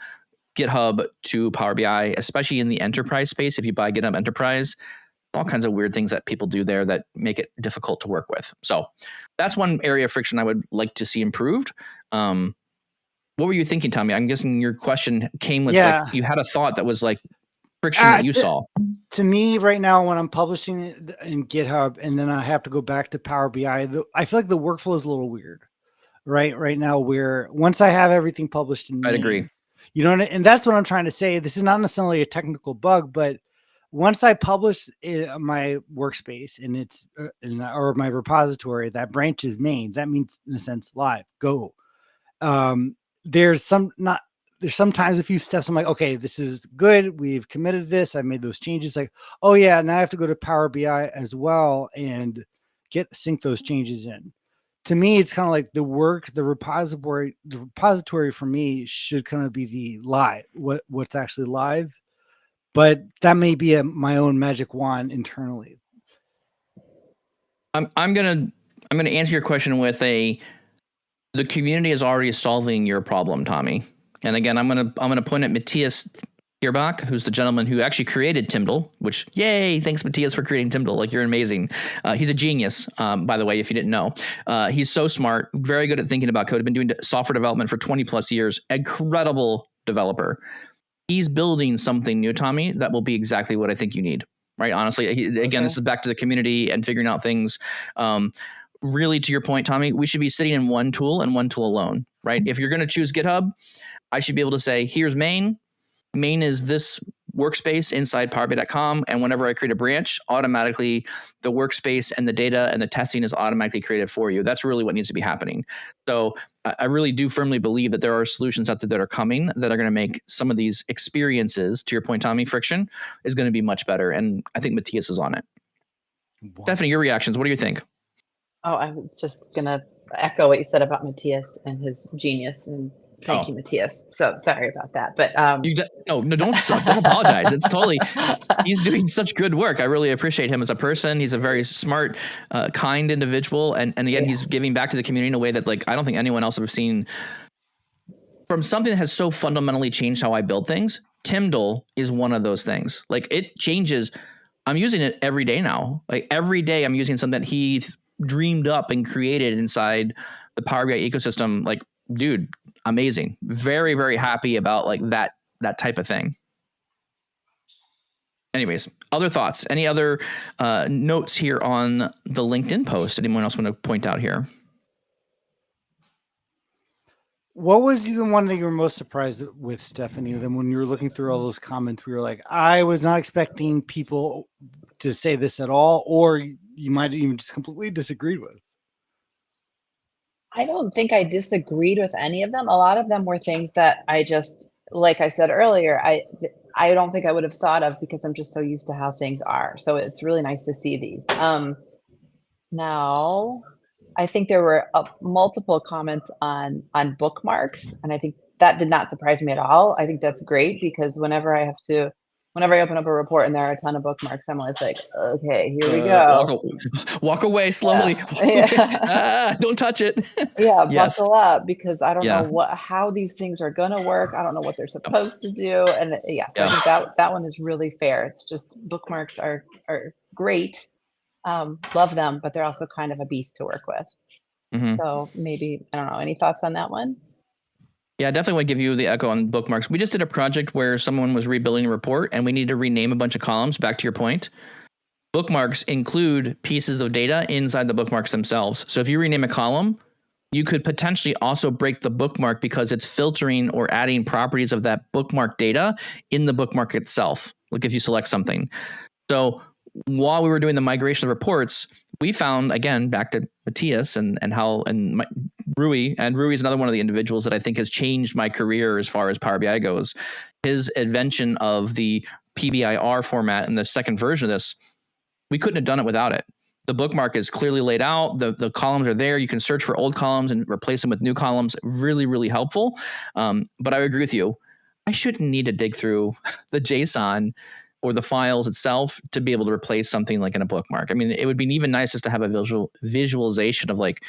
GitHub to Power BI, especially in the enterprise space. If you buy GitHub Enterprise, all kinds of weird things that people do there that make it difficult to work with. So that's one area of friction I would like to see improved. What were you thinking, Tommy? I'm guessing your question came with like, you had a thought that was like friction that you saw. To me right now, when I'm publishing it in GitHub and then I have to go back to Power BI, I feel like the workflow is a little weird, right now, where once I have everything published in I'd agree. You know, and that's what I'm trying to say. This is not necessarily a technical bug, but once I publish my workspace and it's or my repository, that branch is main. That means, in a sense, live, go. There's sometimes a few steps. I'm like, okay, this is good. We've committed this. I made those changes. Like, oh yeah, now I have to go to Power BI as well and sync those changes in. To me, it's kind of like the repository for me should kind of be the live, what's actually live. But that may be my own magic wand internally. I'm gonna answer your question with the community is already solving your problem, Tommy. And again, I'm gonna point at Matthias Hierbach, who's the gentleman who actually created Timdal. Which, yay! Thanks, Matthias, for creating Timdal. Like, you're amazing. He's a genius, by the way, if you didn't know. He's so smart, very good at thinking about code. Been doing software development for 20 plus years. Incredible developer. He's building something new, Tommy, that will be exactly what I think you need, right? Honestly, this is back to the community and figuring out things. Really, to your point, Tommy, we should be sitting in one tool and one tool alone, right? If you're going to choose GitHub, I should be able to say, here's main. Main is this workspace inside powerbi.com. And whenever I create a branch, automatically the workspace and the data and the testing is automatically created for you. That's really what needs to be happening. So I really do firmly believe that there are solutions out there that are coming that are going to make some of these experiences, to your point, Tommy, friction is going to be much better. And I think Matthias is on it. Wow. Stephanie, your reactions, what do you think? Oh, I was just going to echo what you said about Matthias and his genius. And Thank you, Matthias. So sorry about that, but no, don't apologize. It's totally. He's doing such good work. I really appreciate him as a person. He's a very smart, kind individual, and again, he's giving back to the community in a way that like I don't think anyone else have seen. From something that has so fundamentally changed how I build things, Tyndall is one of those things. Like it changes. I'm using it every day now. Like every day, I'm using something that he dreamed up and created inside the Power BI ecosystem. Like, dude, amazing. Very, very happy about like that type of thing. Anyways, other thoughts? Any other notes here on the LinkedIn post? Anyone else want to point out here? What was the one that you were most surprised with, Stephanie? Then when you were looking through all those comments, we were like, I was not expecting people to say this at all, or you might even just completely disagreed with. I don't think I disagreed with any of them. A lot of them were things that I just, like I said earlier, I don't think I would have thought of because I'm just so used to how things are. So it's really nice to see these. Now, I think there were multiple comments on bookmarks, and I think that did not surprise me at all. I think that's great because whenever I open up a report and there are a ton of bookmarks, I'm always like, okay, here we go. Walk away slowly. Don't touch it. Yeah, buckle up because I don't know how these things are gonna work. I don't know what they're supposed to do, and so I think that one is really fair. It's just bookmarks are great. Love them, but they're also kind of a beast to work with. Mm-hmm. So maybe, I don't know, any thoughts on that one? Yeah, I definitely want to give you the echo on bookmarks. We just did a project where someone was rebuilding a report and we need to rename a bunch of columns. Back to your point, bookmarks include pieces of data inside the bookmarks themselves. So if you rename a column, you could potentially also break the bookmark because it's filtering or adding properties of that bookmark data in the bookmark itself. Like if you select something. So while we were doing the migration of reports, we found, again, back to Matthias and Rui, and Rui is another one of the individuals that I think has changed my career as far as Power BI goes. His invention of the PBIR format and the second version of this, we couldn't have done it without it. The bookmark is clearly laid out. The columns are there. You can search for old columns and replace them with new columns. Really, really helpful. But I agree with you. I shouldn't need to dig through the JSON or the files itself to be able to replace something like in a bookmark. I mean, it would be even nice just to have a visualization of like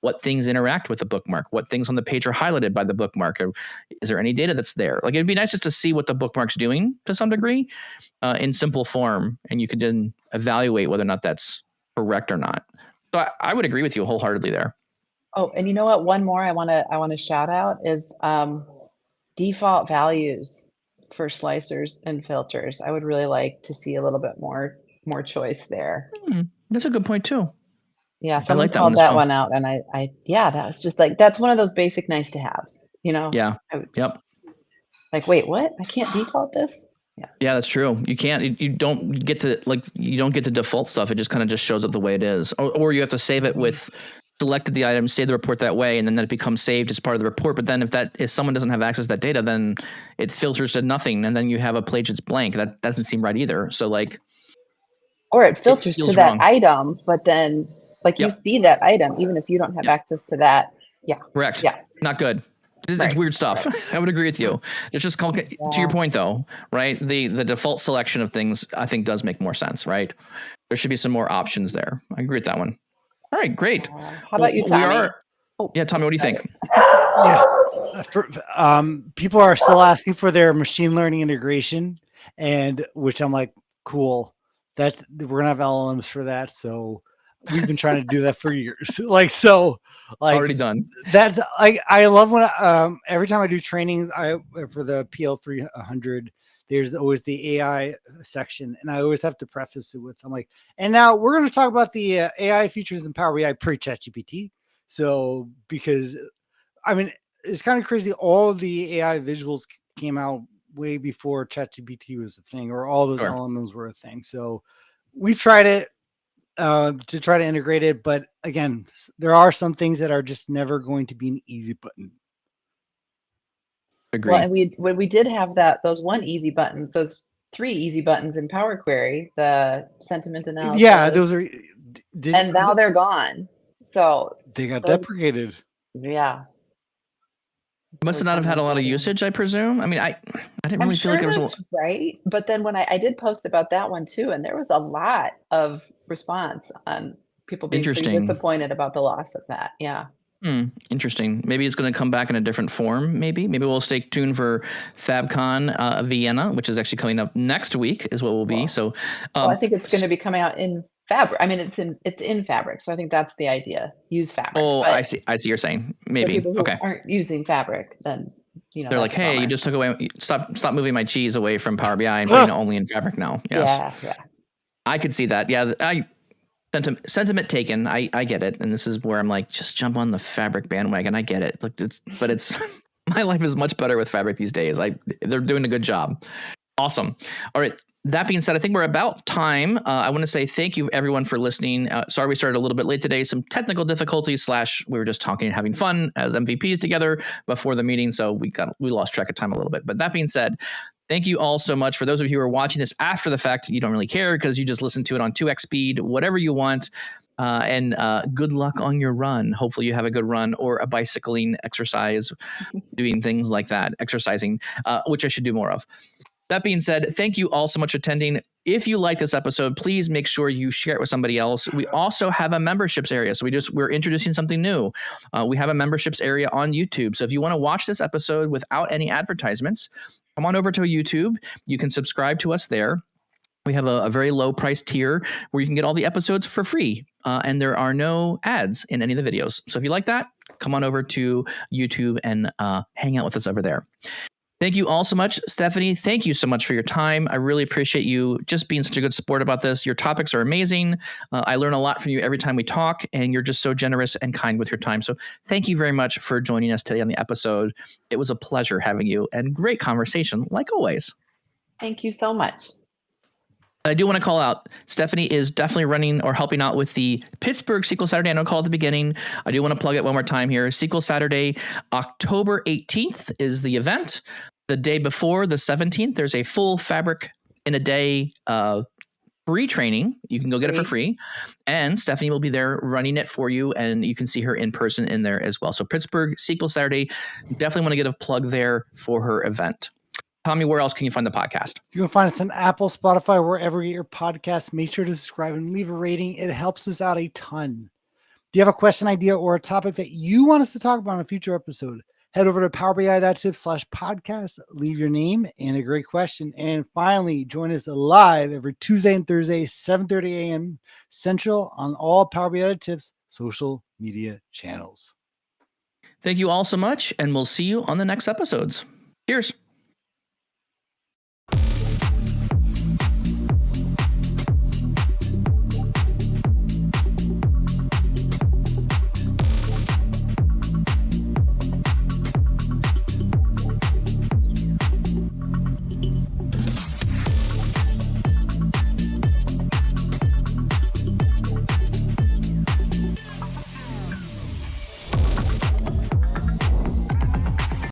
what things interact with the bookmark, what things on the page are highlighted by the bookmark, or is there any data that's there? Like it'd be nice just to see what the bookmark's doing to some degree in simple form, and you could then evaluate whether or not that's correct or not. So I would agree with you wholeheartedly there. Oh, and you know what? One more I want to shout out is default values for slicers and filters. I would really like to see a little bit more choice there. That's a good point too. Yeah, someone called that one out, and I that was just like, that's one of those basic nice to haves, you know? Yeah. Yep. Like, wait, what? I can't default this? Yeah, that's true. You can't. You don't get to default stuff. It just kind of just shows up the way it is, or you have to save it with selected the item, save the report that way, and then it becomes saved as part of the report. But then if someone doesn't have access to that data, then it filters to nothing, and then you have a page that's blank. That doesn't seem right either. So like, or it filters to that item, but then like you see that item even if you don't have access to that. Yeah. Correct. Yeah. Not good. It's weird stuff. Right. I would agree with you. It's just to your point though, right? The default selection of things I think does make more sense, right? There should be some more options there. I agree with that one. All right, great. How about you, Tommy? Tommy, what do you think? People are still asking for their machine learning integration, and which I'm like, cool. We're gonna have LLMs for that. So we've been trying to do that for years. Already done. That's I love when every time I do training for the PL300. There's always the AI section, and I always have to preface it with, I'm like, and now we're going to talk about the AI features in Power BI pre-ChatGPT. So, because, I mean, it's kind of crazy. All of the AI visuals came out way before ChatGPT was a thing, or all those LLMs were a thing. So we've tried it to try to integrate it. But again, there are some things that are just never going to be an easy button. Agreed. Well, and we did have those three easy buttons in Power Query, the sentiment analysis. Yeah, those are. And now they're gone. So they got deprecated. Yeah. Must have not have had a lot of usage, I presume. I mean, I didn't I'm really feel like there was that's right. But then when I did post about that one too, and there was a lot of response on people being pretty Interesting. disappointed about the loss of that. Yeah. Interesting. Maybe it's going to come back in a different form. Maybe we'll stay tuned for FabCon Vienna, which is actually coming up next week, is what will be. So, Well, I think it's going to be coming out in Fabric. I mean, it's in Fabric, so I think that's the idea. Use Fabric. oh, But I see. You're saying for maybe. people who Okay. aren't using Fabric, then They're that's like, a hey, you bummer. just took away. Stop moving my cheese away from Power BI and putting it only in Fabric now. Yes. Yeah. I could see that. Yeah. Sentiment taken. I get it. And this is where I'm like, just jump on the Fabric bandwagon. I get it. Like but it's my life is much better with Fabric these days. They're doing a good job. Awesome. All right. That being said, I think we're about time. I want to say thank you everyone for listening. Sorry we started a little bit late today. Some technical difficulties / we were just talking and having fun as MVPs together before the meeting. So we lost track of time a little bit. But that being said, thank you all so much. For those of you who are watching this after the fact, you don't really care because you just listen to it on 2x speed, whatever you want. And good luck on your run. Hopefully you have a good run or a bicycling exercise, doing things like that, exercising, which I should do more of. That being said, thank you all so much for attending. If you like this episode, please make sure you share it with somebody else. We also have a memberships area. So we're introducing something new. We have a memberships area on YouTube. So if you want to watch this episode without any advertisements, come on over to YouTube. You can subscribe to us there. We have a very low price tier where you can get all the episodes for free. And there are no ads in any of the videos. So if you like that, come on over to YouTube and hang out with us over there. Thank you all so much. Stephanie, thank you so much for your time. I really appreciate you just being such a good sport about this. Your topics are amazing. I learn a lot from you every time we talk, and you're just so generous and kind with your time. So thank you very much for joining us today on the episode. It was a pleasure having you and great conversation, like always. Thank you so much. I do want to call out, Stephanie is definitely running or helping out with the Pittsburgh SQL Saturday. I know I called at the beginning. I do want to plug it one more time here. SQL Saturday, October 18th is the event. The day before, the 17th, there's a full Fabric in a day free training. You can go get it for free. And Stephanie will be there running it for you, and you can see her in person in there as well. So Pittsburgh SQL Saturday, definitely want to get a plug there for her event. Tommy, where else can you find the podcast? You can find us on Apple, Spotify, wherever you get your podcasts. Make sure to subscribe and leave a rating. It helps us out a ton. Do you have a question, idea, or a topic that you want us to talk about in a future episode? Head over to powerbi.tips/podcast, leave your name and a great question. And finally, join us live every Tuesday and Thursday, 7:30 a.m. Central on all Power BI Tips social media channels. Thank you all so much, and we'll see you on the next episodes. Cheers.